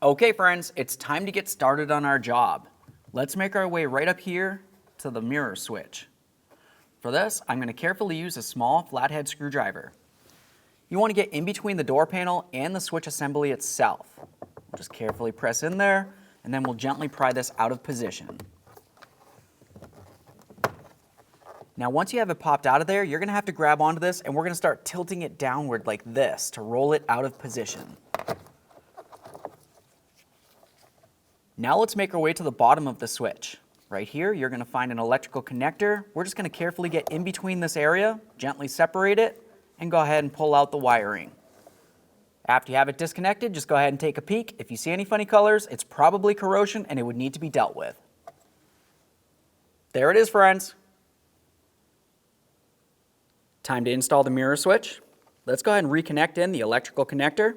Okay friends, it's time to get started on our job. Let's make our way right up here to the mirror switch. For this, I'm going to carefully use a small flathead screwdriver. You want to get in between the door panel and the switch assembly itself. We'll just carefully press in there, and then we'll gently pry this out of position. Now once you have it popped out of there, you're going to have to grab onto this, and we're going to start tilting it downward like this to roll it out of position. Now let's make our way to the bottom of the switch. Right here, you're going to find an electrical connector. We're just going to carefully get in between this area, gently separate it, and go ahead and pull out the wiring. After you have it disconnected, just go ahead and take a peek. If you see any funny colors, it's probably corrosion and it would need to be dealt with. There it is, friends. Time to install the mirror switch. Let's go ahead and reconnect in the electrical connector.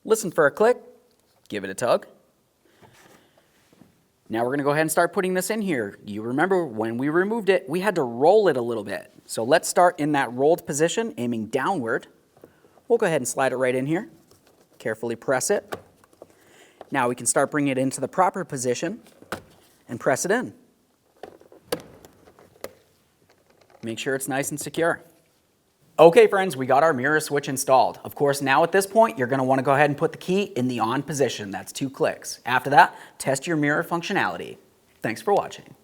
Listen for a click, give it a tug. Now we're going to go ahead and start putting this in here. You remember when we removed it, we had to roll it a little bit. So let's start in that rolled position, aiming downward. We'll go ahead and slide it right in here. Carefully press it. Now we can start bringing it into the proper position and press it in. Make sure it's nice and secure. Okay friends, we got our mirror switch installed. Of course, now at this point, you're going to want to go ahead and put the key in the on position. That's 2 clicks. After that, test your mirror functionality. Thanks for watching.